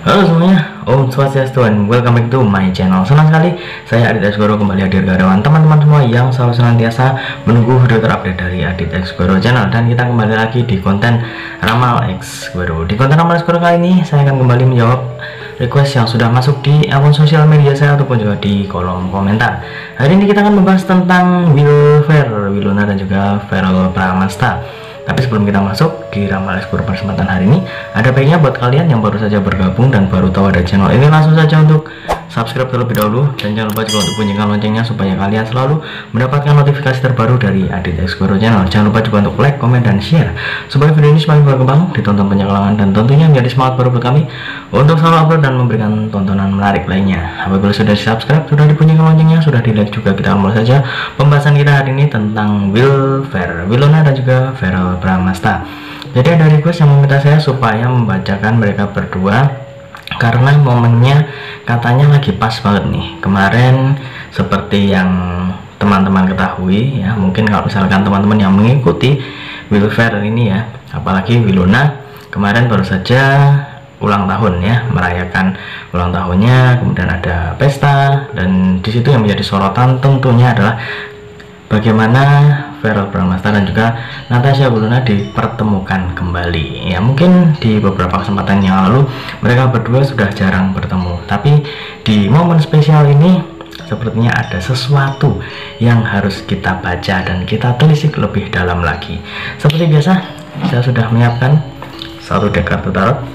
Halo semuanya, Om Swastiastu and welcome back to my channel. Senang sekali saya Adit X Guru kembali hadir ke hadapan teman-teman semua yang selalu senantiasa menunggu video terupdate dari Adit X Guru channel. Dan kita kembali lagi di konten Ramal X Guru. Di konten Ramal X Guru kali ini saya akan kembali menjawab request yang sudah masuk di akun sosial media saya ataupun juga di kolom komentar. Hari ini kita akan membahas tentang Wilona dan juga Verrell Bramasta. Tapi sebelum kita masuk di Ramal X Guru kesempatan hari ini, ada baiknya buat kalian yang baru saja bergabung dan baru tahu ada channel ini, langsung saja untuk subscribe terlebih dahulu. Dan jangan lupa juga untuk bunyikan loncengnya supaya kalian selalu mendapatkan notifikasi terbaru dari Adit X Guru channel. Jangan lupa juga untuk like, komen, dan share supaya video ini semakin berkembang, ditonton banyak kalangan, dan tentunya menjadi semangat baru buat kami untuk selalu upload dan memberikan tontonan menarik lainnya. Apabila sudah di subscribe, sudah dibunyikan loncengnya, sudah di like juga, kita mulai saja pembahasan kita hari ini tentang Wilona dan juga Verrell Bramasta. Jadi ada request yang meminta saya supaya membacakan mereka berdua karena momennya katanya lagi pas banget nih. Kemarin seperti yang teman-teman ketahui ya, mungkin kalau misalkan teman-teman yang mengikuti Wilfer ini ya, apalagi Wilona kemarin baru saja ulang tahun ya, merayakan ulang tahunnya, kemudian ada pesta, dan disitu yang menjadi sorotan tentunya adalah bagaimana Verrell Bramasta dan juga Natasha Wilona dipertemukan kembali. Ya mungkin di beberapa kesempatan yang lalu mereka berdua sudah jarang bertemu, tapi di momen spesial ini sepertinya ada sesuatu yang harus kita baca dan kita telisik lebih dalam lagi. Seperti biasa, saya sudah menyiapkan satu deck kartu tarot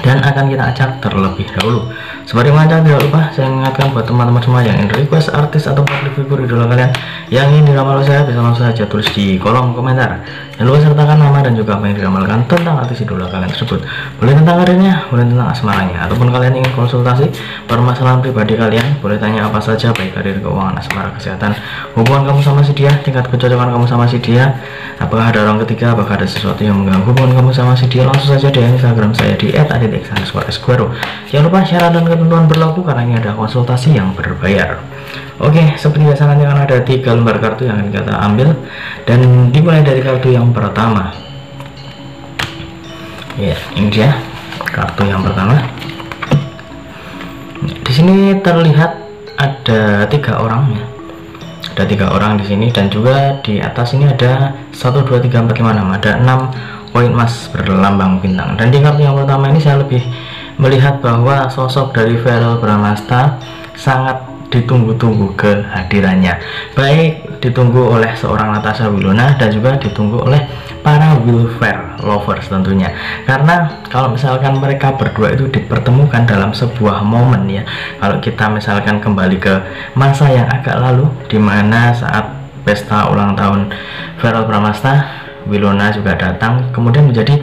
dan akan kita acak terlebih dahulu. Seperti macam tidak lupa saya mengingatkan buat teman-teman semua yang ingin request artis atau public figure idola kalian yang ingin diramal saya, bisa langsung saja tulis di kolom komentar. Jangan lupa sertakan nama dan juga apa yang diramalkan tentang artis idola kalian tersebut. Boleh tentang karirnya, boleh tentang asmaranya, ataupun kalian ingin konsultasi permasalahan pribadi kalian, boleh tanya apa saja, baik karir, keuangan, asmara, kesehatan, hubungan kamu sama si dia, tingkat kecocokan kamu sama si dia, apakah ada orang ketiga, apakah ada sesuatu yang mengganggu hubungan kamu sama si dia, langsung saja di Instagram saya di @aditx_xguru. Jangan lupa syarat dan ketentuan berlaku karena ini ada konsultasi yang berbayar. Oke, seperti biasa nanti akan ada 3 lembar kartu yang akan kita ambil dan dimulai dari kartu yang pertama. Ya, ini dia kartu yang pertama. Di sini terlihat ada 3 orang ya. Ada 3 orang di sini, dan juga di atas ini ada 1 2 3 4 5 6, ada 6 koin emas berlambang bintang. Dan di kartu yang pertama ini saya lebih melihat bahwa sosok dari Verrell Bramasta sangat ditunggu-tunggu kehadirannya, baik ditunggu oleh seorang Natasha Wilona dan juga ditunggu oleh para Wilfer lovers tentunya. Karena kalau misalkan mereka berdua itu dipertemukan dalam sebuah momen ya, kalau kita misalkan kembali ke masa yang agak lalu, dimana saat pesta ulang tahun Verrell Bramasta, Wilona juga datang, kemudian menjadi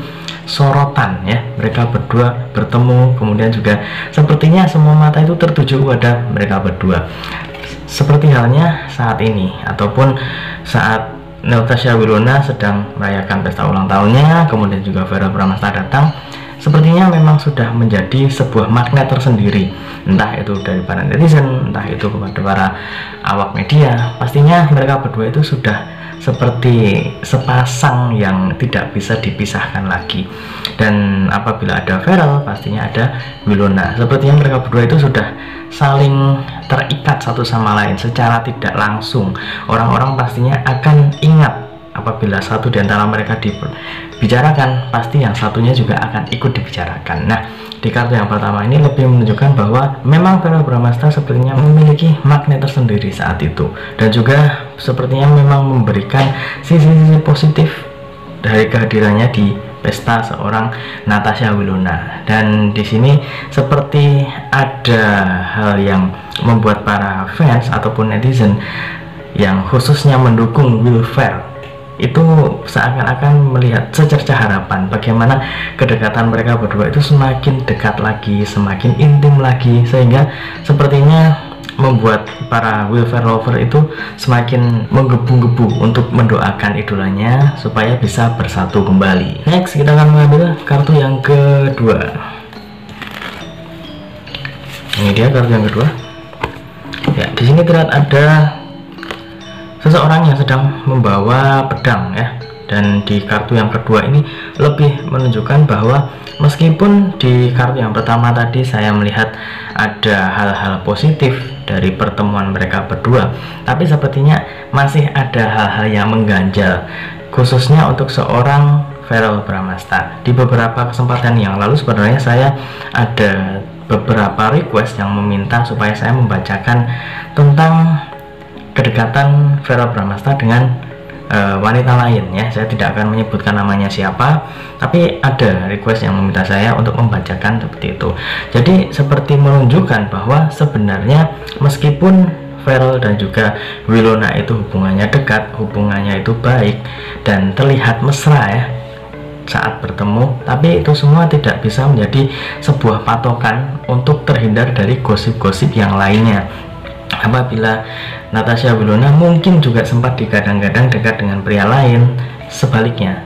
sorotan ya, mereka berdua bertemu, kemudian juga sepertinya semua mata itu tertuju pada mereka berdua. Seperti halnya saat ini, ataupun saat Natasha Wilona sedang merayakan pesta ulang tahunnya, kemudian juga Verrell Bramasta datang, sepertinya memang sudah menjadi sebuah magnet tersendiri, entah itu dari para netizen, entah itu kepada para awak media. Pastinya mereka berdua itu sudah seperti sepasang yang tidak bisa dipisahkan lagi. Dan apabila ada Verrell, pastinya ada Wilona. Sepertinya mereka berdua itu sudah saling terikat satu sama lain secara tidak langsung. Orang-orang pastinya akan ingat apabila satu di antara mereka dibicarakan, pasti yang satunya juga akan ikut dibicarakan. Nah, di kartu yang pertama ini lebih menunjukkan bahwa memang Verrell Bramasta sepertinya memiliki magnet tersendiri saat itu, dan juga sepertinya memang memberikan sisi-sisi positif dari kehadirannya di pesta seorang Natasha Wilona. Dan di sini seperti ada hal yang membuat para fans ataupun netizen yang khususnya mendukung Wilfer itu seakan-akan melihat secercah harapan bagaimana kedekatan mereka berdua itu semakin dekat lagi, semakin intim lagi, sehingga sepertinya membuat para Wilfer lover itu semakin menggebu-gebu untuk mendoakan idolanya supaya bisa bersatu kembali. Next, kita akan mengambil kartu yang kedua. Ini dia kartu yang kedua. Ya, di sini terlihat ada seseorang yang sedang membawa pedang ya. Dan di kartu yang kedua ini lebih menunjukkan bahwa meskipun di kartu yang pertama tadi saya melihat ada hal-hal positif dari pertemuan mereka berdua, tapi sepertinya masih ada hal-hal yang mengganjal, khususnya untuk seorang Verrell Bramasta. Di beberapa kesempatan yang lalu sebenarnya saya ada beberapa request yang meminta supaya saya membacakan tentang kedekatan Verrell Bramasta dengan wanita lain ya. Saya tidak akan menyebutkan namanya siapa, tapi ada request yang meminta saya untuk membacakan seperti itu. Jadi seperti menunjukkan bahwa sebenarnya meskipun Verrell dan juga Winona itu hubungannya dekat, hubungannya itu baik dan terlihat mesra ya saat bertemu, tapi itu semua tidak bisa menjadi sebuah patokan untuk terhindar dari gosip-gosip yang lainnya. Apabila Natasha Winona mungkin juga sempat digadang-gadang dekat dengan pria lain, sebaliknya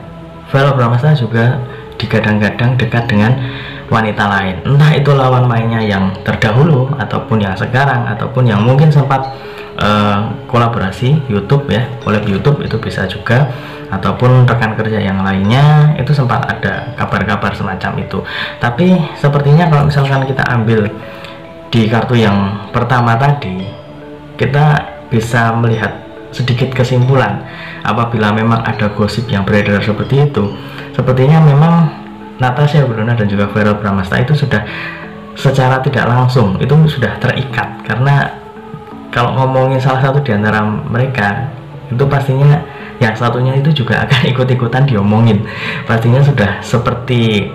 Verrell Bramasta juga digadang-gadang dekat dengan wanita lain, entah itu lawan mainnya yang terdahulu ataupun yang sekarang ataupun yang mungkin sempat kolaborasi YouTube ya, collab YouTube itu bisa juga, ataupun rekan kerja yang lainnya itu sempat ada kabar-kabar semacam itu. Tapi sepertinya kalau misalkan kita ambil di kartu yang pertama tadi, kita bisa melihat sedikit kesimpulan. Apabila memang ada gosip yang beredar seperti itu, sepertinya memang Natasha Winona dan juga Verrell Bramasta itu sudah secara tidak langsung itu sudah terikat. Karena kalau ngomongin salah satu di antara mereka, itu pastinya yang satunya itu juga akan ikut-ikutan diomongin. Pastinya sudah seperti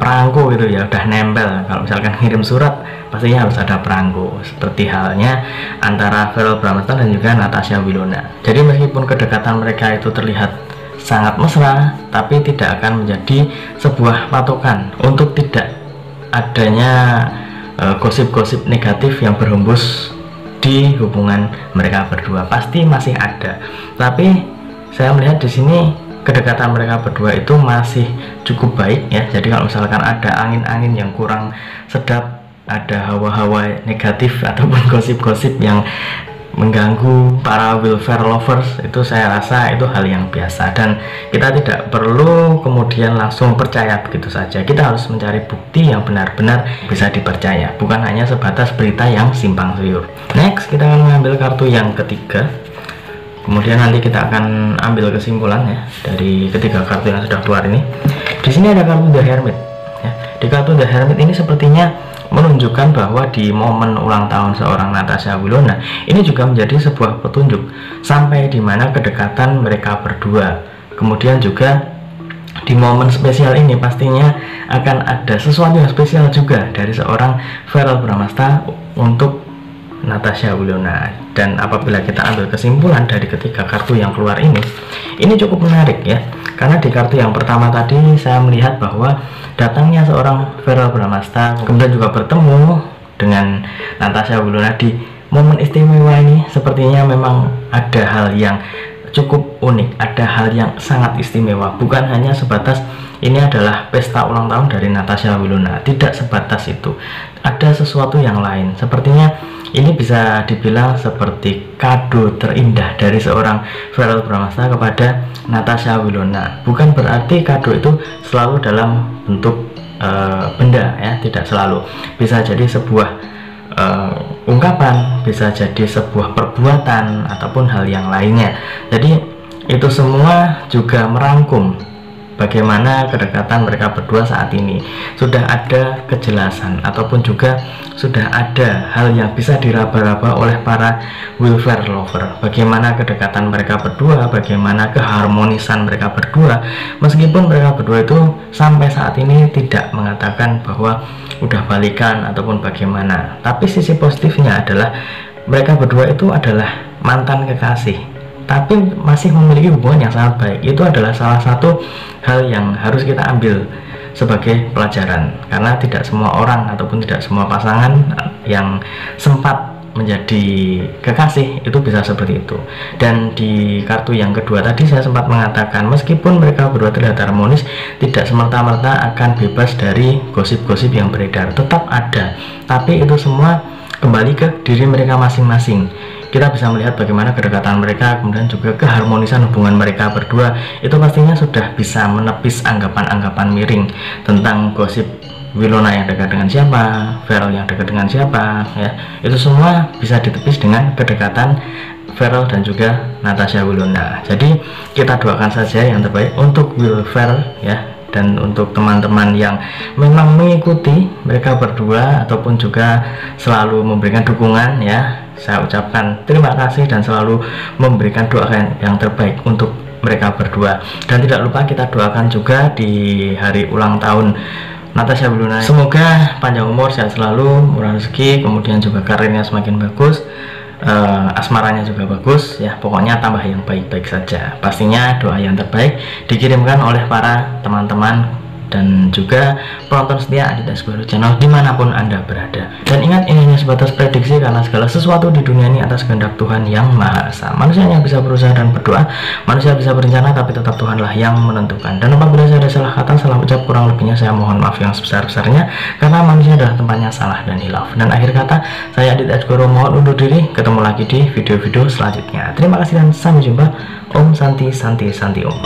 perangko gitu ya, udah nempel. Kalau misalkan ngirim surat pastinya harus ada perangko, seperti halnya antara Verrell Bramasta dan juga Natasha Winona. Jadi meskipun kedekatan mereka itu terlihat sangat mesra, tapi tidak akan menjadi sebuah patokan untuk tidak adanya gosip-gosip negatif yang berhembus di hubungan mereka berdua. Pasti masih ada, tapi saya melihat di sini kedekatan mereka berdua itu masih cukup baik ya. Jadi kalau misalkan ada angin-angin yang kurang sedap, ada hawa-hawa negatif ataupun gosip-gosip yang mengganggu para Wilfer lovers, itu saya rasa itu hal yang biasa dan kita tidak perlu kemudian langsung percaya begitu saja. Kita harus mencari bukti yang benar-benar bisa dipercaya, bukan hanya sebatas berita yang simpang siur. Next, kita akan mengambil kartu yang ketiga, kemudian nanti kita akan ambil kesimpulan ya dari ketiga kartu yang sudah keluar ini. Di sini ada kartu The Hermit ya. Di kartu The Hermit ini sepertinya menunjukkan bahwa di momen ulang tahun seorang Natasha Winona ini juga menjadi sebuah petunjuk sampai di mana kedekatan mereka berdua. Kemudian juga di momen spesial ini pastinya akan ada sesuatu yang spesial juga dari seorang Verrell Bramasta untuk Natasha Winona. Dan apabila kita ambil kesimpulan dari ketiga kartu yang keluar ini cukup menarik ya, karena di kartu yang pertama tadi saya melihat bahwa datangnya seorang Verrell Bramasta kemudian juga bertemu dengan Natasha Winona di momen istimewa ini, sepertinya memang ada hal yang cukup unik, ada hal yang sangat istimewa, bukan hanya sebatas ini adalah pesta ulang tahun dari Natasha Winona, tidak sebatas itu, ada sesuatu yang lain. Sepertinya ini bisa dibilang seperti kado terindah dari seorang Verrell Bramasta kepada Natasha Winona. Bukan berarti kado itu selalu dalam bentuk benda ya, tidak selalu. Bisa jadi sebuah ungkapan, bisa jadi sebuah perbuatan ataupun hal yang lainnya. Jadi itu semua juga merangkum bagaimana kedekatan mereka berdua saat ini. Sudah ada kejelasan ataupun juga sudah ada hal yang bisa diraba-raba oleh para Wilfer lover, bagaimana kedekatan mereka berdua, bagaimana keharmonisan mereka berdua, meskipun mereka berdua itu sampai saat ini tidak mengatakan bahwa udah balikan ataupun bagaimana. Tapi sisi positifnya adalah mereka berdua itu adalah mantan kekasih, tapi masih memiliki hubungan yang sangat baik. Itu adalah salah satu hal yang harus kita ambil sebagai pelajaran, karena tidak semua orang ataupun tidak semua pasangan yang sempat menjadi kekasih itu bisa seperti itu. Dan di kartu yang kedua tadi saya sempat mengatakan meskipun mereka berdua terlihat harmonis, tidak semerta-merta akan bebas dari gosip-gosip yang beredar, tetap ada, tapi itu semua kembali ke diri mereka masing-masing. kita bisa melihat bagaimana kedekatan mereka, kemudian juga keharmonisan hubungan mereka berdua. Itu pastinya sudah bisa menepis anggapan-anggapan miring tentang gosip Winona yang dekat dengan siapa, Ferrell yang dekat dengan siapa, ya. Itu semua bisa ditepis dengan kedekatan Ferrell dan juga Natasha Wilona. Jadi kita doakan saja yang terbaik untuk Will Ferrell, ya, dan untuk teman-teman yang memang mengikuti mereka berdua ataupun juga selalu memberikan dukungan, ya. Saya ucapkan terima kasih dan selalu memberikan doa yang terbaik untuk mereka berdua. Dan tidak lupa kita doakan juga di hari ulang tahun Natasha Wilona, semoga panjang umur, sehat selalu, murah rezeki, kemudian juga karirnya semakin bagus, asmaranya juga bagus, ya. Pokoknya tambah yang baik-baik saja. Pastinya doa yang terbaik dikirimkan oleh para teman-teman dan juga penonton setia Adit Esquero Channel dimanapun Anda berada. Dan ingat, ini hanya sebatas prediksi karena segala sesuatu di dunia ini atas kehendak Tuhan yang Maha Esa. Manusia hanya bisa berusaha dan berdoa, manusia bisa berencana, tapi tetap Tuhanlah yang menentukan. Dan apabila saya ada salah kata, salah ucap, kurang lebihnya saya mohon maaf yang sebesar-besarnya, karena manusia adalah tempatnya salah dan hilaf. Dan akhir kata, saya Adit Esquero mohon undur diri. Ketemu lagi di video-video selanjutnya. Terima kasih dan sampai jumpa. Om Santi Santi Santi Om.